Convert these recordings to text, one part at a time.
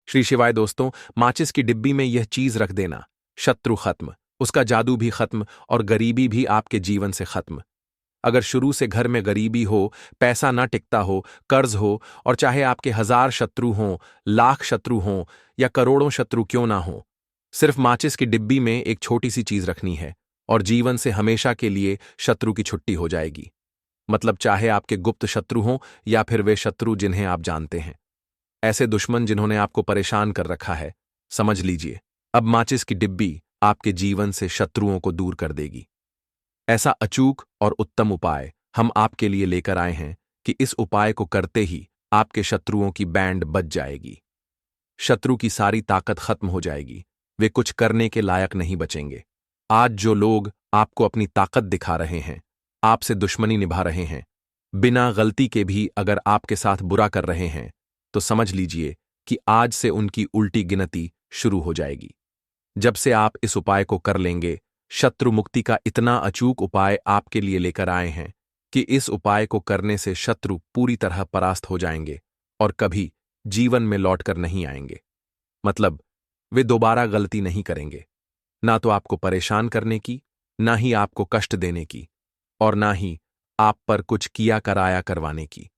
श्री शिवाय दोस्तों, माचिस की डिब्बी में यह चीज रख देना, शत्रु खत्म, उसका जादू भी खत्म और गरीबी भी आपके जीवन से खत्म। अगर शुरू से घर में गरीबी हो, पैसा ना टिकता हो, कर्ज हो और चाहे आपके 1000 शत्रु हों, लाख शत्रु हों या करोड़ों शत्रु क्यों ना हो, सिर्फ माचिस की डिब्बी में एक छोटी सी चीज रखनी है और जीवन से हमेशा के लिए शत्रु की छुट्टी हो जाएगी। मतलब चाहे आपके गुप्त शत्रु हों या फिर वे शत्रु जिन्हें आप जानते हैं, ऐसे दुश्मन जिन्होंने आपको परेशान कर रखा है, समझ लीजिए अब माचिस की डिब्बी आपके जीवन से शत्रुओं को दूर कर देगी। ऐसा अचूक और उत्तम उपाय हम आपके लिए लेकर आए हैं कि इस उपाय को करते ही आपके शत्रुओं की बैंड बज जाएगी। शत्रु की सारी ताकत खत्म हो जाएगी, वे कुछ करने के लायक नहीं बचेंगे। आज जो लोग आपको अपनी ताकत दिखा रहे हैं, आपसे दुश्मनी निभा रहे हैं, बिना गलती के भी अगर आपके साथ बुरा कर रहे हैं, तो समझ लीजिए कि आज से उनकी उल्टी गिनती शुरू हो जाएगी। जब से आप इस उपाय को कर लेंगे, शत्रु मुक्ति का इतना अचूक उपाय आपके लिए लेकर आए हैं कि इस उपाय को करने से शत्रु पूरी तरह परास्त हो जाएंगे और कभी जीवन में लौटकर नहीं आएंगे। मतलब वे दोबारा गलती नहीं करेंगे, ना तो आपको परेशान करने की, ना ही आपको कष्ट देने की, और ना ही आप पर कुछ किया कराया करवाने की।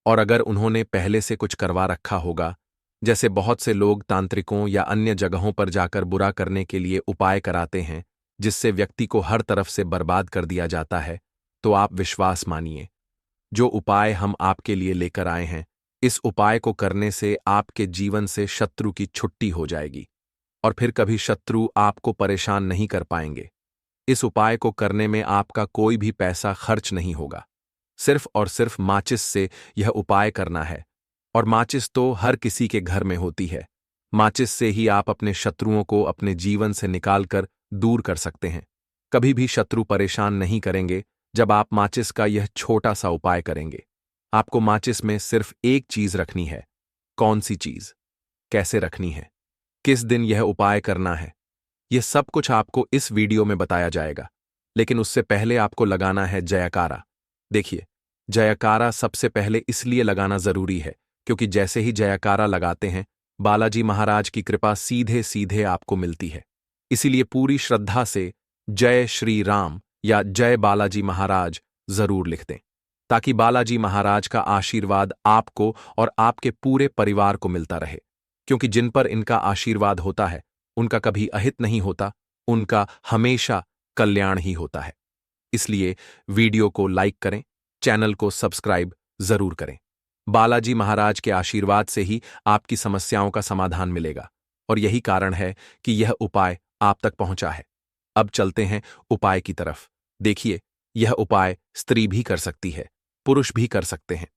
और अगर उन्होंने पहले से कुछ करवा रखा होगा, जैसे बहुत से लोग तांत्रिकों या अन्य जगहों पर जाकर बुरा करने के लिए उपाय कराते हैं जिससे व्यक्ति को हर तरफ से बर्बाद कर दिया जाता है, तो आप विश्वास मानिए, जो उपाय हम आपके लिए लेकर आए हैं, इस उपाय को करने से आपके जीवन से शत्रु की छुट्टी हो जाएगी और फिर कभी शत्रु आपको परेशान नहीं कर पाएंगे। इस उपाय को करने में आपका कोई भी पैसा खर्च नहीं होगा, सिर्फ और सिर्फ माचिस से यह उपाय करना है। और माचिस तो हर किसी के घर में होती है। माचिस से ही आप अपने शत्रुओं को अपने जीवन से निकालकर दूर कर सकते हैं। कभी भी शत्रु परेशान नहीं करेंगे जब आप माचिस का यह छोटा सा उपाय करेंगे। आपको माचिस में सिर्फ एक चीज रखनी है। कौन सी चीज, कैसे रखनी है, किस दिन यह उपाय करना है, यह सब कुछ आपको इस वीडियो में बताया जाएगा। लेकिन उससे पहले आपको लगाना है जयकारा। देखिए, जयकारा सबसे पहले इसलिए लगाना जरूरी है क्योंकि जैसे ही जयकारा लगाते हैं, बालाजी महाराज की कृपा सीधे सीधे आपको मिलती है। इसीलिए पूरी श्रद्धा से जय श्री राम या जय बालाजी महाराज जरूर लिख दें, ताकि बालाजी महाराज का आशीर्वाद आपको और आपके पूरे परिवार को मिलता रहे। क्योंकि जिन पर इनका आशीर्वाद होता है, उनका कभी अहित नहीं होता, उनका हमेशा कल्याण ही होता है। इसलिए वीडियो को लाइक करें, चैनल को सब्सक्राइब जरूर करें। बालाजी महाराज के आशीर्वाद से ही आपकी समस्याओं का समाधान मिलेगा और यही कारण है कि यह उपाय आप तक पहुंचा है। अब चलते हैं उपाय की तरफ। देखिए, यह उपाय स्त्री भी कर सकती है, पुरुष भी कर सकते हैं।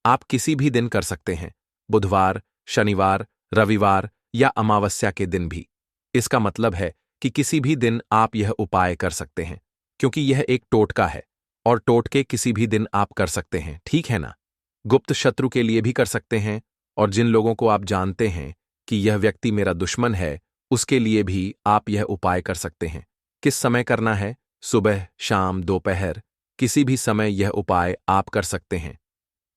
आप किसी भी दिन कर सकते हैं, बुधवार, शनिवार, रविवार या अमावस्या के दिन भी। इसका मतलब है कि किसी भी दिन आप यह उपाय कर सकते हैं, क्योंकि यह एक टोटका है और टोटके किसी भी दिन आप कर सकते हैं, ठीक है ना। गुप्त शत्रु के लिए भी कर सकते हैं और जिन लोगों को आप जानते हैं कि यह व्यक्ति मेरा दुश्मन है, उसके लिए भी आप यह उपाय कर सकते हैं। किस समय करना है? सुबह, शाम, दोपहर, किसी भी समय यह उपाय आप कर सकते हैं।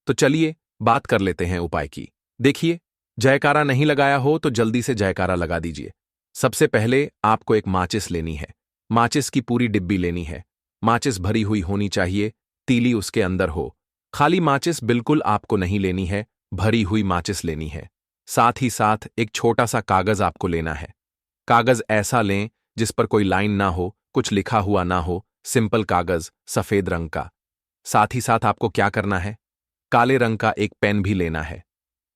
तो चलिए बात कर लेते हैं उपाय की। देखिए, जयकारा नहीं लगाया हो तो जल्दी से जयकारा लगा दीजिए। सबसे पहले आपको एक माचिस लेनी है। माचिस की पूरी डिब्बी लेनी है। माचिस भरी हुई होनी चाहिए, तीली उसके अंदर हो। खाली माचिस बिल्कुल आपको नहीं लेनी है, भरी हुई माचिस लेनी है। साथ ही साथ एक छोटा सा कागज आपको लेना है। कागज ऐसा लें जिस पर कोई लाइन ना हो, कुछ लिखा हुआ ना हो, सिंपल कागज, सफेद रंग का। साथ ही साथ आपको क्या करना है, काले रंग का एक पेन भी लेना है।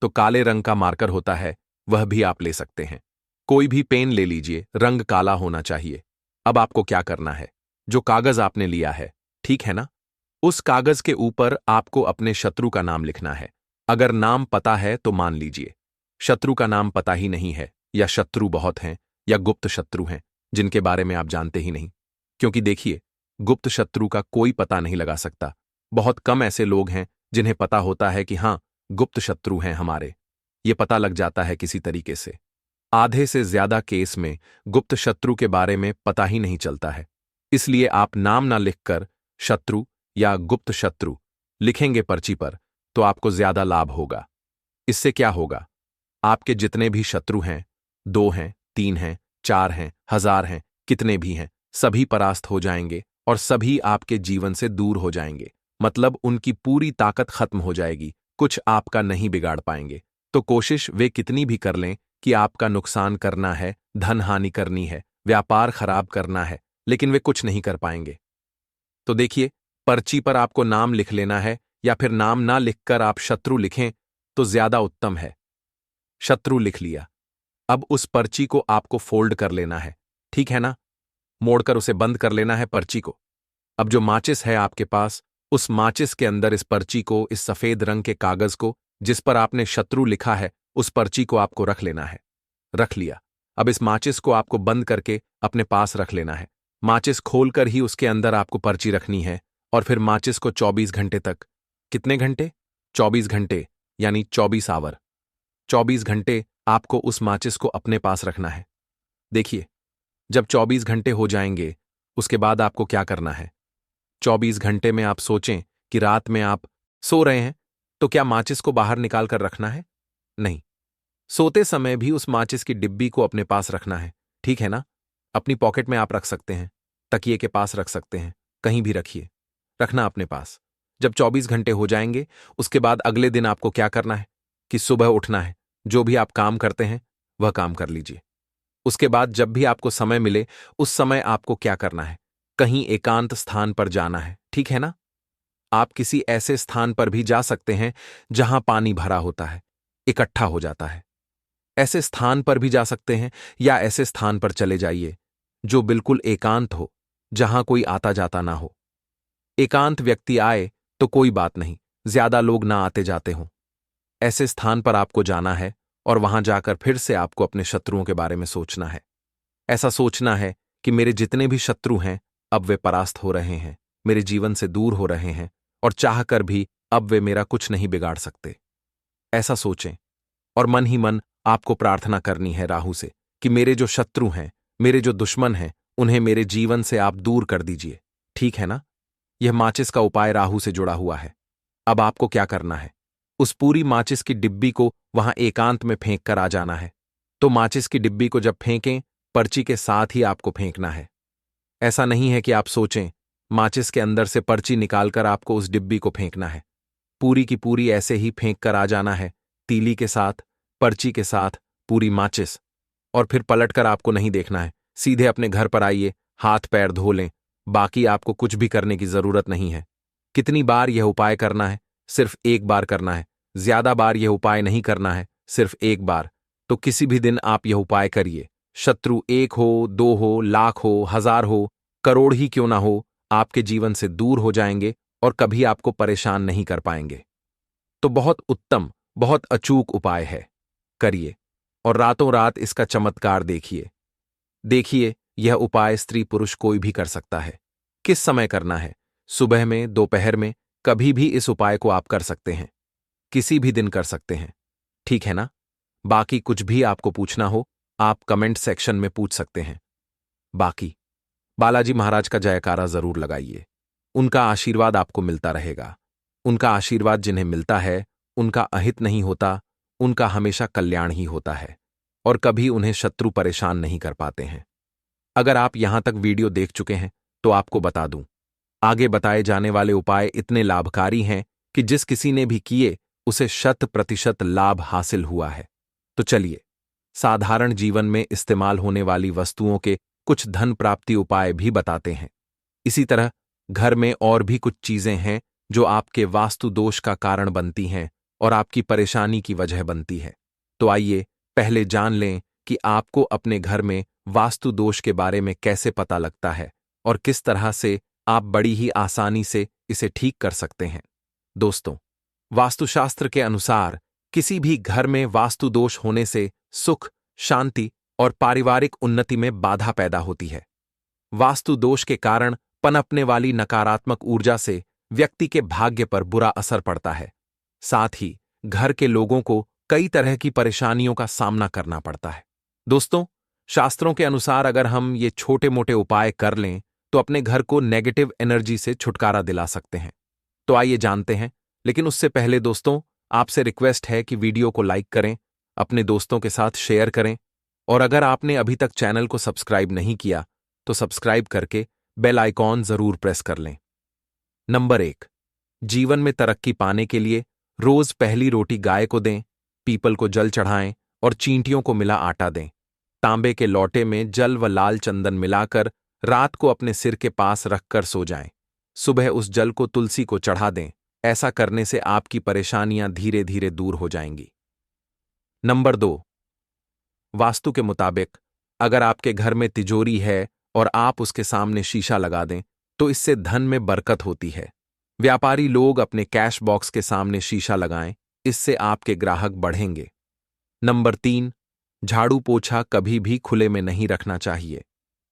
तो काले रंग का मार्कर होता है, वह भी आप ले सकते हैं। कोई भी पेन ले लीजिए, रंग काला होना चाहिए। अब आपको क्या करना है, जो कागज आपने लिया है, ठीक है ना, उस कागज के ऊपर आपको अपने शत्रु का नाम लिखना है। अगर नाम पता है तो मान लीजिए, शत्रु का नाम पता ही नहीं है, या शत्रु बहुत हैं, या गुप्त शत्रु हैं जिनके बारे में आप जानते ही नहीं। क्योंकि देखिए, गुप्त शत्रु का कोई पता नहीं लगा सकता। बहुत कम ऐसे लोग हैं जिन्हें पता होता है कि हां, गुप्त शत्रु हैं हमारे। ये पता लग जाता है किसी तरीके से। आधे से ज्यादा केस में गुप्त शत्रु के बारे में पता ही नहीं चलता है। इसलिए आप नाम ना लिखकर शत्रु या गुप्त शत्रु लिखेंगे पर्ची पर, तो आपको ज्यादा लाभ होगा। इससे क्या होगा, आपके जितने भी शत्रु हैं, 2 हैं, 3 हैं, 4 हैं, 1000 हैं, कितने भी हैं, सभी परास्त हो जाएंगे और सभी आपके जीवन से दूर हो जाएंगे। मतलब उनकी पूरी ताकत खत्म हो जाएगी, कुछ आपका नहीं बिगाड़ पाएंगे। तो कोशिश वे कितनी भी कर लें कि आपका नुकसान करना है, धन हानि करनी है, व्यापार खराब करना है, लेकिन वे कुछ नहीं कर पाएंगे। तो देखिए, पर्ची पर आपको नाम लिख लेना है या फिर नाम ना लिखकर आप शत्रु लिखें तो ज्यादा उत्तम है। शत्रु लिख लिया। अब उस पर्ची को आपको फोल्ड कर लेना है, ठीक है ना? मोड़कर उसे बंद कर लेना है पर्ची को। अब जो माचिस है आपके पास, उस माचिस के अंदर इस पर्ची को, इस सफेद रंग के कागज को जिस पर आपने शत्रु लिखा है, उस पर्ची को आपको रख लेना है। रख लिया। अब इस माचिस को आपको बंद करके अपने पास रख लेना है। माचिस खोलकर ही उसके अंदर आपको पर्ची रखनी है और फिर माचिस को 24 घंटे तक, कितने घंटे? 24 घंटे, यानी 24 आवर। 24 घंटे आपको उस माचिस को अपने पास रखना है। देखिए, जब 24 घंटे हो जाएंगे, उसके बाद आपको क्या करना है? 24 घंटे में आप सोचें कि रात में आप सो रहे हैं, तो क्या माचिस को बाहर निकाल कर रखना है? नहीं। सोते समय भी उस माचिस की डिब्बी को अपने पास रखना है, ठीक है ना? अपनी पॉकेट में आप रख सकते हैं, तकिए के पास रख सकते हैं, कहीं भी रखिए, रखना अपने पास। जब 24 घंटे हो जाएंगे, उसके बाद अगले दिन आपको क्या करना है कि सुबह उठना है, जो भी आप काम करते हैं वह काम कर लीजिए। उसके बाद जब भी आपको समय मिले, उस समय आपको क्या करना है? कहीं एकांत स्थान पर जाना है, ठीक है ना? आप किसी ऐसे स्थान पर भी जा सकते हैं जहां पानी भरा होता है, इकट्ठा हो जाता है। ऐसे स्थान पर भी जा सकते हैं या ऐसे स्थान पर चले जाइए जो बिल्कुल एकांत हो, जहां कोई आता जाता ना हो। एकांत व्यक्ति आए तो कोई बात नहीं, ज्यादा लोग ना आते जाते हों। ऐसे स्थान पर आपको जाना है और वहां जाकर फिर से आपको अपने शत्रुओं के बारे में सोचना है। ऐसा सोचना है कि मेरे जितने भी शत्रु हैं, अब वे परास्त हो रहे हैं, मेरे जीवन से दूर हो रहे हैं और चाहकर भी अब वे मेरा कुछ नहीं बिगाड़ सकते। ऐसा सोचें और मन ही मन आपको प्रार्थना करनी है राहु से कि मेरे जो शत्रु हैं, मेरे जो दुश्मन हैं, उन्हें मेरे जीवन से आप दूर कर दीजिए, ठीक है ना? यह माचिस का उपाय राहु से जुड़ा हुआ है। अब आपको क्या करना है? उस पूरी माचिस की डिब्बी को वहां एकांत में फेंक कर आ जाना है। तो माचिस की डिब्बी को जब फेंकें, पर्ची के साथ ही आपको फेंकना है। ऐसा नहीं है कि आप सोचें, माचिस के अंदर से पर्ची निकालकर आपको उस डिब्बी को फेंकना है। पूरी की पूरी ऐसे ही फेंक कर आ जाना है, तीली के साथ, पर्ची के साथ, पूरी माचिस। और फिर पलटकर आपको नहीं देखना है, सीधे अपने घर पर आइए, हाथ पैर धो लें। बाकी आपको कुछ भी करने की जरूरत नहीं है। कितनी बार यह उपाय करना है? सिर्फ एक बार करना है। ज्यादा बार यह उपाय नहीं करना है, सिर्फ एक बार। तो किसी भी दिन आप यह उपाय करिए। शत्रु 1 हो, 2 हो, लाख हो, 1000 हो, करोड़ ही क्यों ना हो, आपके जीवन से दूर हो जाएंगे और कभी आपको परेशान नहीं कर पाएंगे। तो बहुत उत्तम, बहुत अचूक उपाय है, करिए और रातों रात इसका चमत्कार देखिए। देखिए, यह उपाय स्त्री पुरुष कोई भी कर सकता है। किस समय करना है? सुबह में, दोपहर में, कभी भी इस उपाय को आप कर सकते हैं। किसी भी दिन कर सकते हैं, ठीक है ना? बाकी कुछ भी आपको पूछना हो, आप कमेंट सेक्शन में पूछ सकते हैं। बाकी बालाजी महाराज का जयकारा जरूर लगाइए। उनका आशीर्वाद आपको मिलता रहेगा। उनका आशीर्वाद जिन्हें मिलता है, उनका अहित नहीं होता, उनका हमेशा कल्याण ही होता है और कभी उन्हें शत्रु परेशान नहीं कर पाते हैं। अगर आप यहां तक वीडियो देख चुके हैं तो आपको बता दूं, आगे बताए जाने वाले उपाय इतने लाभकारी हैं कि जिस किसी ने भी किए उसे 100% लाभ हासिल हुआ है। तो चलिए, साधारण जीवन में इस्तेमाल होने वाली वस्तुओं के कुछ धन प्राप्ति उपाय भी बताते हैं। इसी तरह घर में और भी कुछ चीजें हैं जो आपके वास्तु दोष का कारण बनती हैं और आपकी परेशानी की वजह बनती है। तो आइए पहले जान लें कि आपको अपने घर में वास्तु दोष के बारे में कैसे पता लगता है और किस तरह से आप बड़ी ही आसानी से इसे ठीक कर सकते हैं। दोस्तों, वास्तुशास्त्र के अनुसार किसी भी घर में वास्तु दोष होने से सुख, शांति और पारिवारिक उन्नति में बाधा पैदा होती है। वास्तु दोष के कारण पनपने वाली नकारात्मक ऊर्जा से व्यक्ति के भाग्य पर बुरा असर पड़ता है। साथ ही घर के लोगों को कई तरह की परेशानियों का सामना करना पड़ता है। दोस्तों, शास्त्रों के अनुसार अगर हम ये छोटे मोटे उपाय कर लें तो अपने घर को नेगेटिव एनर्जी से छुटकारा दिला सकते हैं। तो आइए जानते हैं, लेकिन उससे पहले दोस्तों, आपसे रिक्वेस्ट है कि वीडियो को लाइक करें, अपने दोस्तों के साथ शेयर करें और अगर आपने अभी तक चैनल को सब्सक्राइब नहीं किया तो सब्सक्राइब करके बेल आइकॉन जरूर प्रेस कर लें। नंबर 1, जीवन में तरक्की पाने के लिए रोज पहली रोटी गाय को दें, पीपल को जल चढ़ाएं और चींटियों को मिला आटा दें। तांबे के लोटे में जल व लाल चंदन मिलाकर रात को अपने सिर के पास रखकर सो जाएं। सुबह उस जल को तुलसी को चढ़ा दें। ऐसा करने से आपकी परेशानियां धीरे धीरे दूर हो जाएंगी। नंबर 2, वास्तु के मुताबिक अगर आपके घर में तिजोरी है और आप उसके सामने शीशा लगा दें तो इससे धन में बरकत होती है। व्यापारी लोग अपने कैश बॉक्स के सामने शीशा लगाएं, इससे आपके ग्राहक बढ़ेंगे। नंबर 3, झाड़ू पोछा कभी भी खुले में नहीं रखना चाहिए।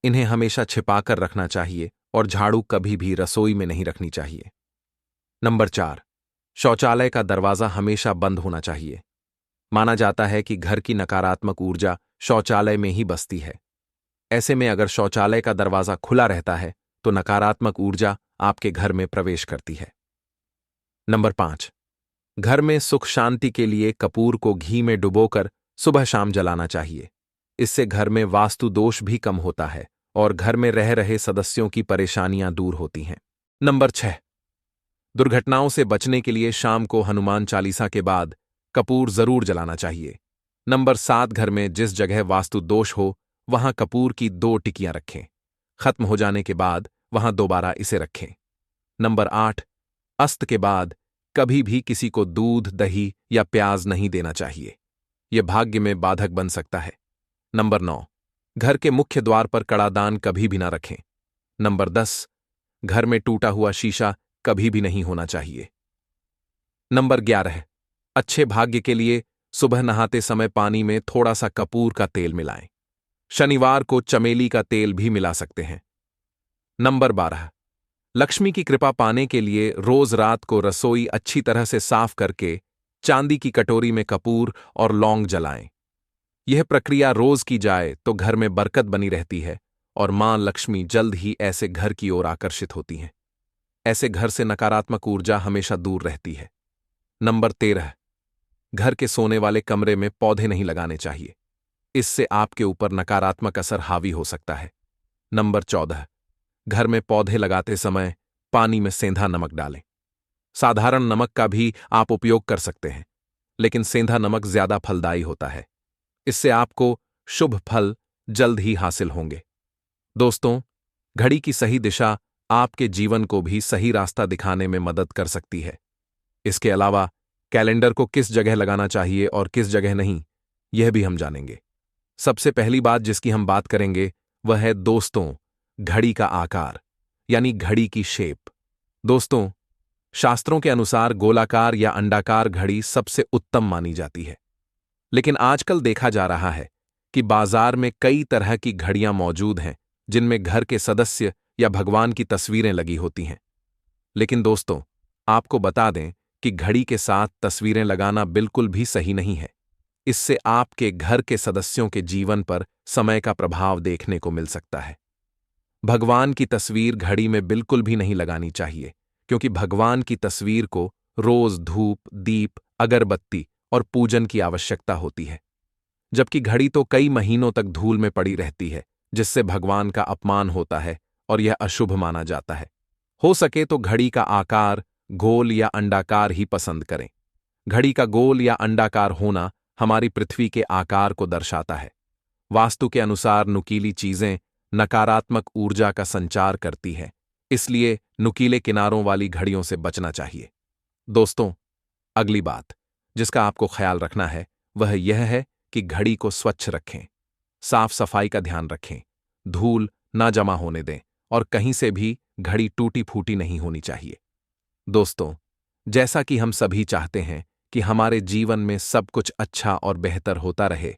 इन्हें हमेशा छिपाकर रखना चाहिए और झाड़ू कभी भी रसोई में नहीं रखनी चाहिए। नंबर 4, शौचालय का दरवाजा हमेशा बंद होना चाहिए। माना जाता है कि घर की नकारात्मक ऊर्जा शौचालय में ही बसती है। ऐसे में अगर शौचालय का दरवाजा खुला रहता है तो नकारात्मक ऊर्जा आपके घर में प्रवेश करती है। नंबर 5, घर में सुख शांति के लिए कपूर को घी में डुबोकर सुबह शाम जलाना चाहिए। इससे घर में वास्तु दोष भी कम होता है और घर में रह रहे सदस्यों की परेशानियां दूर होती हैं। नंबर 6, दुर्घटनाओं से बचने के लिए शाम को हनुमान चालीसा के बाद कपूर जरूर जलाना चाहिए। नंबर 7, घर में जिस जगह वास्तु दोष हो वहां कपूर की 2 टिकियां रखें। खत्म हो जाने के बाद वहां दोबारा इसे रखें। नंबर 8, अस्त के बाद कभी भी किसी को दूध, दही या प्याज नहीं देना चाहिए। यह भाग्य में बाधक बन सकता है। नंबर 9, घर के मुख्य द्वार पर कड़ादान कभी भी ना रखें। नंबर 10, घर में टूटा हुआ शीशा कभी भी नहीं होना चाहिए। नंबर 11, अच्छे भाग्य के लिए सुबह नहाते समय पानी में थोड़ा सा कपूर का तेल मिलाएं। शनिवार को चमेली का तेल भी मिला सकते हैं। नंबर 12, लक्ष्मी की कृपा पाने के लिए रोज रात को रसोई अच्छी तरह से साफ करके चांदी की कटोरी में कपूर और लौंग जलाएं। यह प्रक्रिया रोज की जाए तो घर में बरकत बनी रहती है और मां लक्ष्मी जल्द ही ऐसे घर की ओर आकर्षित होती हैं। ऐसे घर से नकारात्मक ऊर्जा हमेशा दूर रहती है। नंबर 13, घर के सोने वाले कमरे में पौधे नहीं लगाने चाहिए। इससे आपके ऊपर नकारात्मक असर हावी हो सकता है। नंबर 14, घर में पौधे लगाते समय पानी में सेंधा नमक डालें। साधारण नमक का भी आप उपयोग कर सकते हैं, लेकिन सेंधा नमक ज्यादा फलदायी होता है। इससे आपको शुभ फल जल्द ही हासिल होंगे। दोस्तों, घड़ी की सही दिशा आपके जीवन को भी सही रास्ता दिखाने में मदद कर सकती है। इसके अलावा कैलेंडर को किस जगह लगाना चाहिए और किस जगह नहीं, यह भी हम जानेंगे। सबसे पहली बात जिसकी हम बात करेंगे वह है दोस्तों, घड़ी का आकार यानी घड़ी की शेप। दोस्तों, शास्त्रों के अनुसार गोलाकार या अंडाकार घड़ी सबसे उत्तम मानी जाती है, लेकिन आजकल देखा जा रहा है कि बाजार में कई तरह की घड़ियां मौजूद हैं जिनमें घर के सदस्य या भगवान की तस्वीरें लगी होती हैं। लेकिन दोस्तों, आपको बता दें कि घड़ी के साथ तस्वीरें लगाना बिल्कुल भी सही नहीं है। इससे आपके घर के सदस्यों के जीवन पर समय का प्रभाव देखने को मिल सकता है। भगवान की तस्वीर घड़ी में बिल्कुल भी नहीं लगानी चाहिए, क्योंकि भगवान की तस्वीर को रोज धूप, दीप, अगरबत्ती और पूजन की आवश्यकता होती है, जबकि घड़ी तो कई महीनों तक धूल में पड़ी रहती है, जिससे भगवान का अपमान होता है और यह अशुभ माना जाता है। हो सके तो घड़ी का आकार गोल या अंडाकार ही पसंद करें। घड़ी का गोल या अंडाकार होना हमारी पृथ्वी के आकार को दर्शाता है। वास्तु के अनुसार नुकीली चीजें नकारात्मक ऊर्जा का संचार करती है, इसलिए नुकीले किनारों वाली घड़ियों से बचना चाहिए। दोस्तों, अगली बात जिसका आपको ख्याल रखना है वह यह है कि घड़ी को स्वच्छ रखें। साफ सफाई का ध्यान रखें, धूल ना जमा होने दें और कहीं से भी घड़ी टूटी फूटी नहीं होनी चाहिए। दोस्तों, जैसा कि हम सभी चाहते हैं कि हमारे जीवन में सब कुछ अच्छा और बेहतर होता रहे,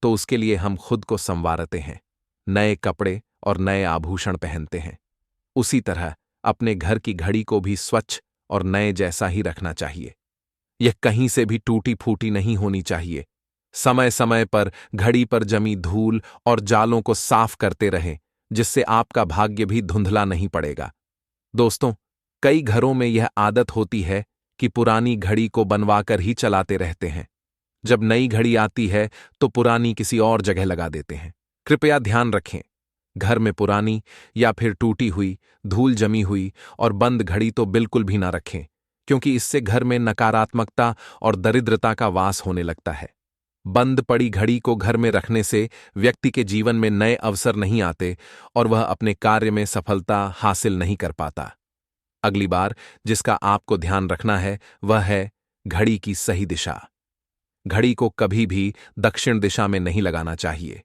तो उसके लिए हम खुद को संवारते हैं, नए कपड़े और नए आभूषण पहनते हैं। उसी तरह अपने घर की घड़ी को भी स्वच्छ और नए जैसा ही रखना चाहिए। यह कहीं से भी टूटी फूटी नहीं होनी चाहिए। समय समय पर घड़ी पर जमी धूल और जालों को साफ करते रहें, जिससे आपका भाग्य भी धुंधला नहीं पड़ेगा। दोस्तों, कई घरों में यह आदत होती है कि पुरानी घड़ी को बनवाकर ही चलाते रहते हैं, जब नई घड़ी आती है तो पुरानी किसी और जगह लगा देते हैं। कृपया ध्यान रखें, घर में पुरानी या फिर टूटी हुई, धूल जमी हुई और बंद घड़ी तो बिल्कुल भी ना रखें, क्योंकि इससे घर में नकारात्मकता और दरिद्रता का वास होने लगता है। बंद पड़ी घड़ी को घर में रखने से व्यक्ति के जीवन में नए अवसर नहीं आते और वह अपने कार्य में सफलता हासिल नहीं कर पाता। अगली बार जिसका आपको ध्यान रखना है वह है घड़ी की सही दिशा। घड़ी को कभी भी दक्षिण दिशा में नहीं लगाना चाहिए।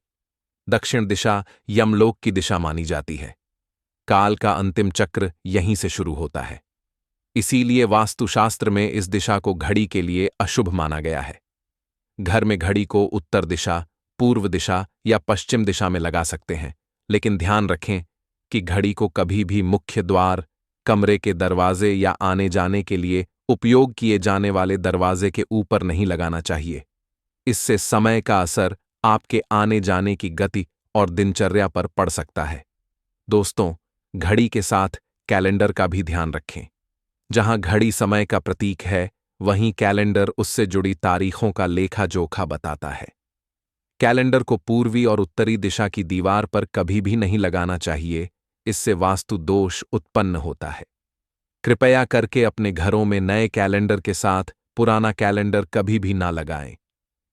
दक्षिण दिशा यमलोक की दिशा मानी जाती है। काल का अंतिम चक्र यहीं से शुरू होता है। इसीलिए वास्तुशास्त्र में इस दिशा को घड़ी के लिए अशुभ माना गया है। घर में घड़ी को उत्तर दिशा, पूर्व दिशा या पश्चिम दिशा में लगा सकते हैं, लेकिन ध्यान रखें कि घड़ी को कभी भी मुख्य द्वार, कमरे के दरवाजे या आने जाने के लिए उपयोग किए जाने वाले दरवाजे के ऊपर नहीं लगाना चाहिए। इससे समय का असर आपके आने जाने की गति और दिनचर्या पर पड़ सकता है। दोस्तों, घड़ी के साथ कैलेंडर का भी ध्यान रखें। जहां घड़ी समय का प्रतीक है, वहीं कैलेंडर उससे जुड़ी तारीखों का लेखा जोखा बताता है। कैलेंडर को पूर्वी और उत्तरी दिशा की दीवार पर कभी भी नहीं लगाना चाहिए, इससे वास्तु दोष उत्पन्न होता है। कृपया करके अपने घरों में नए कैलेंडर के साथ पुराना कैलेंडर कभी भी ना लगाएं।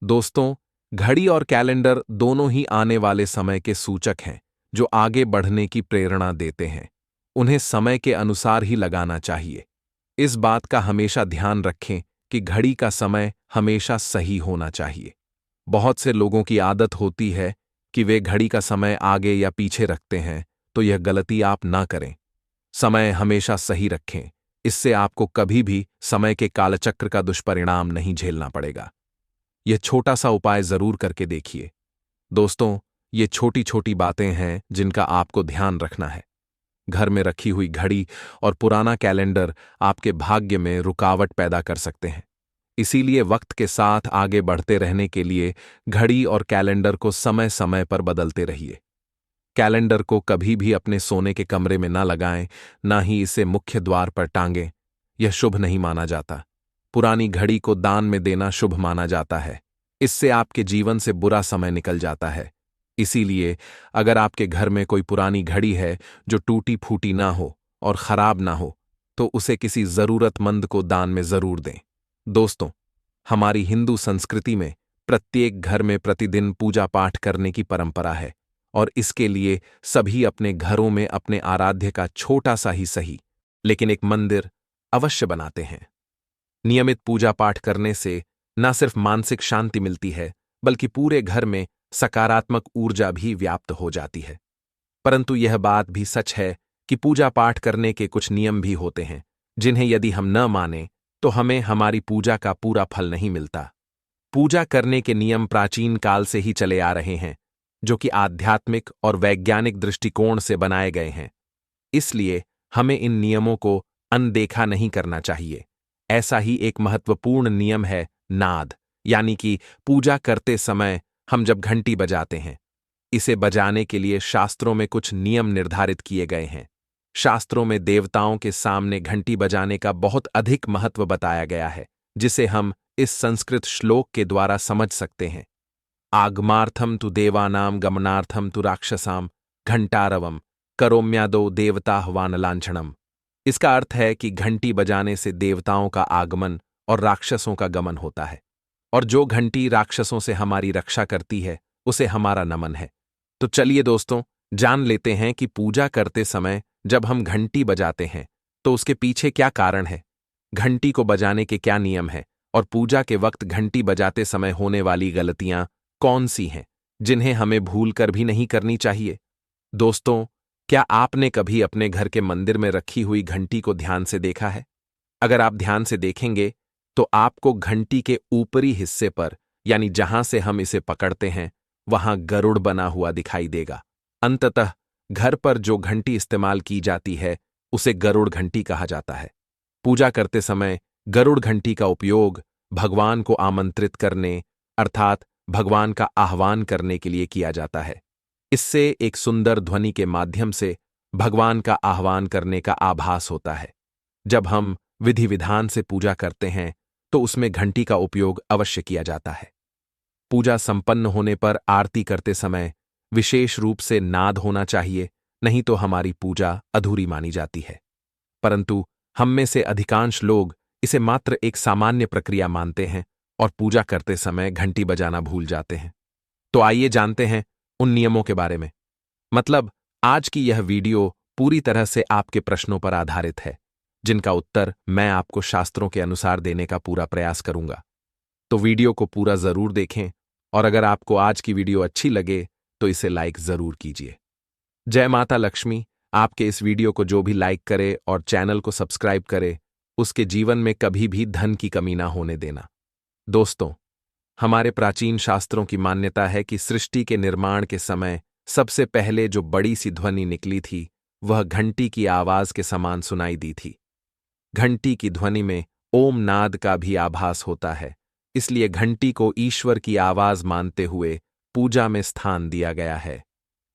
दोस्तों, घड़ी और कैलेंडर दोनों ही आने वाले समय के सूचक हैं, जो आगे बढ़ने की प्रेरणा देते हैं। उन्हें समय के अनुसार ही लगाना चाहिए। इस बात का हमेशा ध्यान रखें कि घड़ी का समय हमेशा सही होना चाहिए। बहुत से लोगों की आदत होती है कि वे घड़ी का समय आगे या पीछे रखते हैं, तो यह गलती आप ना करें। समय हमेशा सही रखें, इससे आपको कभी भी समय के कालचक्र का दुष्परिणाम नहीं झेलना पड़ेगा। यह छोटा सा उपाय जरूर करके देखिए। दोस्तों, ये छोटी छोटी बातें हैं जिनका आपको ध्यान रखना है। घर में रखी हुई घड़ी और पुराना कैलेंडर आपके भाग्य में रुकावट पैदा कर सकते हैं। इसीलिए वक्त के साथ आगे बढ़ते रहने के लिए घड़ी और कैलेंडर को समय समय पर बदलते रहिए। कैलेंडर को कभी भी अपने सोने के कमरे में ना लगाएं, ना ही इसे मुख्य द्वार पर टांगें। यह शुभ नहीं माना जाता। पुरानी घड़ी को दान में देना शुभ माना जाता है। इससे आपके जीवन से बुरा समय निकल जाता है। इसीलिए अगर आपके घर में कोई पुरानी घड़ी है जो टूटी फूटी ना हो और खराब ना हो, तो उसे किसी जरूरतमंद को दान में जरूर दें। दोस्तों, हमारी हिंदू संस्कृति में प्रत्येक घर में प्रतिदिन पूजा पाठ करने की परंपरा है और इसके लिए सभी अपने घरों में अपने आराध्य का छोटा सा ही सही, लेकिन एक मंदिर अवश्य बनाते हैं। नियमित पूजा पाठ करने से न सिर्फ मानसिक शांति मिलती है, बल्कि पूरे घर में सकारात्मक ऊर्जा भी व्याप्त हो जाती है। परंतु यह बात भी सच है कि पूजा पाठ करने के कुछ नियम भी होते हैं, जिन्हें यदि हम न मानें तो हमें हमारी पूजा का पूरा फल नहीं मिलता। पूजा करने के नियम प्राचीन काल से ही चले आ रहे हैं, जो कि आध्यात्मिक और वैज्ञानिक दृष्टिकोण से बनाए गए हैं। इसलिए हमें इन नियमों को अनदेखा नहीं करना चाहिए। ऐसा ही एक महत्वपूर्ण नियम है नाद, यानी कि पूजा करते समय हम जब घंटी बजाते हैं, इसे बजाने के लिए शास्त्रों में कुछ नियम निर्धारित किए गए हैं। शास्त्रों में देवताओं के सामने घंटी बजाने का बहुत अधिक महत्व बताया गया है, जिसे हम इस संस्कृत श्लोक के द्वारा समझ सकते हैं। आगमार्थम तु देवानाम गमनार्थम तु राक्षसाम घंटारवम करोम्यादो देवताह्वान लांछनम। इसका अर्थ है कि घंटी बजाने से देवताओं का आगमन और राक्षसों का गमन होता है, और जो घंटी राक्षसों से हमारी रक्षा करती है उसे हमारा नमन है। तो चलिए दोस्तों, जान लेते हैं कि पूजा करते समय जब हम घंटी बजाते हैं तो उसके पीछे क्या कारण है, घंटी को बजाने के क्या नियम हैं, और पूजा के वक्त घंटी बजाते समय होने वाली गलतियां कौन सी हैं जिन्हें हमें भूल कर भी नहीं करनी चाहिए। दोस्तों, क्या आपने कभी अपने घर के मंदिर में रखी हुई घंटी को ध्यान से देखा है? अगर आप ध्यान से देखेंगे तो आपको घंटी के ऊपरी हिस्से पर, यानी जहां से हम इसे पकड़ते हैं, वहां गरुड़ बना हुआ दिखाई देगा। अंततः घर पर जो घंटी इस्तेमाल की जाती है उसे गरुड़ घंटी कहा जाता है। पूजा करते समय गरुड़ घंटी का उपयोग भगवान को आमंत्रित करने, अर्थात भगवान का आह्वान करने के लिए किया जाता है। इससे एक सुंदर ध्वनि के माध्यम से भगवान का आह्वान करने का आभास होता है। जब हम विधि विधान से पूजा करते हैं तो उसमें घंटी का उपयोग अवश्य किया जाता है। पूजा संपन्न होने पर आरती करते समय विशेष रूप से नाद होना चाहिए, नहीं तो हमारी पूजा अधूरी मानी जाती है। परंतु हम में से अधिकांश लोग इसे मात्र एक सामान्य प्रक्रिया मानते हैं और पूजा करते समय घंटी बजाना भूल जाते हैं। तो आइए जानते हैं उन नियमों के बारे में। मतलब आज की यह वीडियो पूरी तरह से आपके प्रश्नों पर आधारित है, जिनका उत्तर मैं आपको शास्त्रों के अनुसार देने का पूरा प्रयास करूंगा। तो वीडियो को पूरा जरूर देखें और अगर आपको आज की वीडियो अच्छी लगे तो इसे लाइक जरूर कीजिए। जय माता लक्ष्मी। आपके इस वीडियो को जो भी लाइक करे और चैनल को सब्सक्राइब करे, उसके जीवन में कभी भी धन की कमी ना होने देना। दोस्तों, हमारे प्राचीन शास्त्रों की मान्यता है कि सृष्टि के निर्माण के समय सबसे पहले जो बड़ी सी ध्वनि निकली थी वह घंटी की आवाज के समान सुनाई दी थी। घंटी की ध्वनि में ओम नाद का भी आभास होता है, इसलिए घंटी को ईश्वर की आवाज मानते हुए पूजा में स्थान दिया गया है।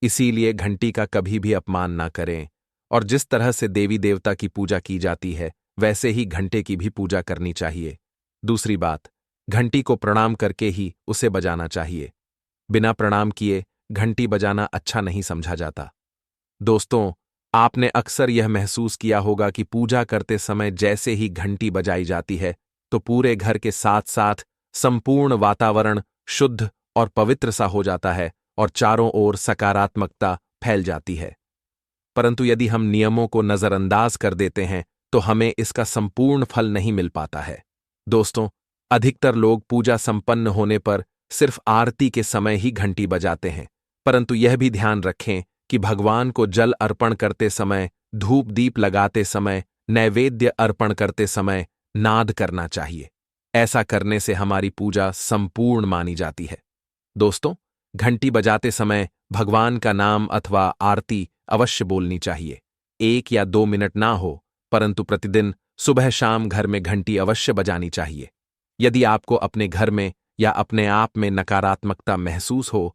इसीलिए घंटी का कभी भी अपमान ना करें और जिस तरह से देवी देवता की पूजा की जाती है वैसे ही घंटे की भी पूजा करनी चाहिए। दूसरी बात, घंटी को प्रणाम करके ही उसे बजाना चाहिए। बिना प्रणाम किए घंटी बजाना अच्छा नहीं समझा जाता। दोस्तों, आपने अक्सर यह महसूस किया होगा कि पूजा करते समय जैसे ही घंटी बजाई जाती है तो पूरे घर के साथ साथ संपूर्ण वातावरण शुद्ध और पवित्र सा हो जाता है और चारों ओर सकारात्मकता फैल जाती है। परंतु यदि हम नियमों को नजरअंदाज कर देते हैं तो हमें इसका संपूर्ण फल नहीं मिल पाता है। दोस्तों, अधिकतर लोग पूजा संपन्न होने पर सिर्फ आरती के समय ही घंटी बजाते हैं, परंतु यह भी ध्यान रखें कि भगवान को जल अर्पण करते समय, धूप दीप लगाते समय, नैवेद्य अर्पण करते समय नाद करना चाहिए। ऐसा करने से हमारी पूजा संपूर्ण मानी जाती है। दोस्तों, घंटी बजाते समय भगवान का नाम अथवा आरती अवश्य बोलनी चाहिए। 1 या 2 मिनट ना हो, परंतु प्रतिदिन सुबह शाम घर में घंटी अवश्य बजानी चाहिए। यदि आपको अपने घर में या अपने आप में नकारात्मकता महसूस हो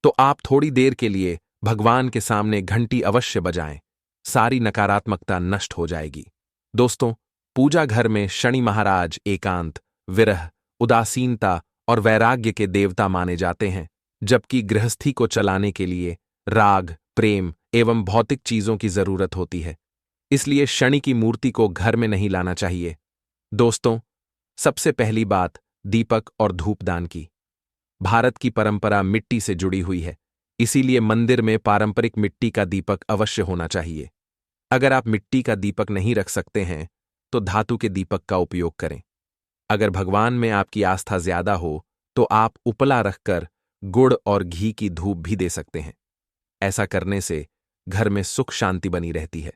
तो आप थोड़ी देर के लिए भगवान के सामने घंटी अवश्य बजाएं। सारी नकारात्मकता नष्ट हो जाएगी। दोस्तों, पूजा घर में शनि महाराज एकांत, विरह, उदासीनता और वैराग्य के देवता माने जाते हैं, जबकि गृहस्थी को चलाने के लिए राग, प्रेम एवं भौतिक चीजों की जरूरत होती है। इसलिए शनि की मूर्ति को घर में नहीं लाना चाहिए। दोस्तों, सबसे पहली बात दीपक और धूपदान की। भारत की परंपरा मिट्टी से जुड़ी हुई है, इसीलिए मंदिर में पारंपरिक मिट्टी का दीपक अवश्य होना चाहिए। अगर आप मिट्टी का दीपक नहीं रख सकते हैं तो धातु के दीपक का उपयोग करें। अगर भगवान में आपकी आस्था ज्यादा हो तो आप उपला रखकर गुड़ और घी की धूप भी दे सकते हैं। ऐसा करने से घर में सुख शांति बनी रहती है।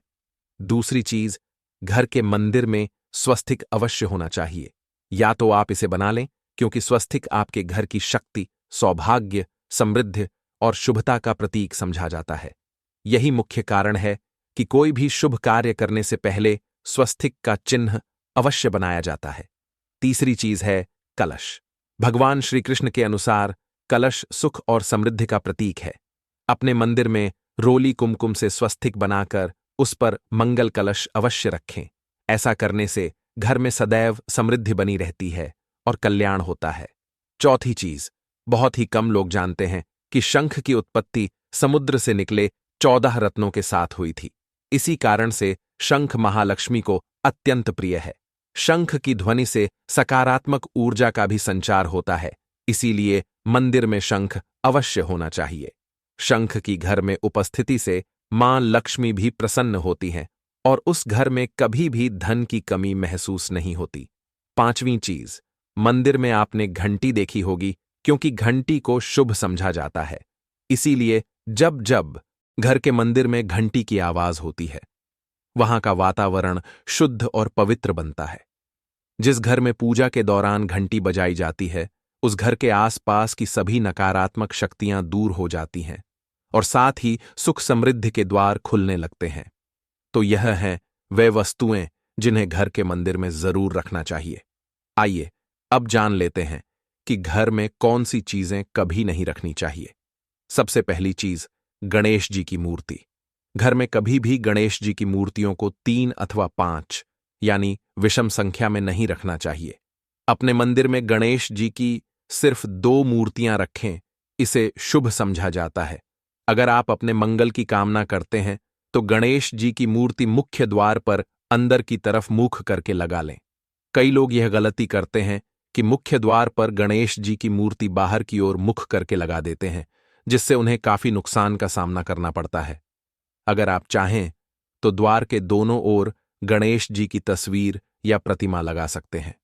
दूसरी चीज, घर के मंदिर में स्वस्तिक अवश्य होना चाहिए। या तो आप इसे बना लें, क्योंकि स्वस्तिक आपके घर की शक्ति, सौभाग्य, समृद्धि और शुभता का प्रतीक समझा जाता है। यही मुख्य कारण है कि कोई भी शुभ कार्य करने से पहले स्वस्तिक का चिन्ह अवश्य बनाया जाता है। तीसरी चीज है कलश। भगवान श्री कृष्ण के अनुसार कलश सुख और समृद्धि का प्रतीक है। अपने मंदिर में रोली कुमकुम से स्वस्तिक बनाकर उस पर मंगल कलश अवश्य रखें। ऐसा करने से घर में सदैव समृद्धि बनी रहती है और कल्याण होता है। चौथी चीज, बहुत ही कम लोग जानते हैं कि शंख की उत्पत्ति समुद्र से निकले 14 रत्नों के साथ हुई थी। इसी कारण से शंख महालक्ष्मी को अत्यंत प्रिय है। शंख की ध्वनि से सकारात्मक ऊर्जा का भी संचार होता है, इसीलिए मंदिर में शंख अवश्य होना चाहिए। शंख की घर में उपस्थिति से मां लक्ष्मी भी प्रसन्न होती हैं और उस घर में कभी भी धन की कमी महसूस नहीं होती। पांचवीं चीज, मंदिर में आपने घंटी देखी होगी, क्योंकि घंटी को शुभ समझा जाता है। इसीलिए जब जब घर के मंदिर में घंटी की आवाज होती है, वहां का वातावरण शुद्ध और पवित्र बनता है। जिस घर में पूजा के दौरान घंटी बजाई जाती है, उस घर के आसपास की सभी नकारात्मक शक्तियां दूर हो जाती हैं और साथ ही सुख समृद्धि के द्वार खुलने लगते हैं। तो यह हैं वे वस्तुएं जिन्हें घर के मंदिर में जरूर रखना चाहिए। आइए अब जान लेते हैं कि घर में कौन सी चीजें कभी नहीं रखनी चाहिए। सबसे पहली चीज, गणेश जी की मूर्ति। घर में कभी भी गणेश जी की मूर्तियों को 3 अथवा 5 यानी विषम संख्या में नहीं रखना चाहिए। अपने मंदिर में गणेश जी की सिर्फ 2 मूर्तियां रखें, इसे शुभ समझा जाता है। अगर आप अपने मंगल की कामना करते हैं तो गणेश जी की मूर्ति मुख्य द्वार पर अंदर की तरफ मुख करके लगा लें। कई लोग यह गलती करते हैं कि मुख्य द्वार पर गणेश जी की मूर्ति बाहर की ओर मुख करके लगा देते हैं, जिससे उन्हें काफी नुकसान का सामना करना पड़ता है। अगर आप चाहें तो द्वार के दोनों ओर गणेश जी की तस्वीर या प्रतिमा लगा सकते हैं।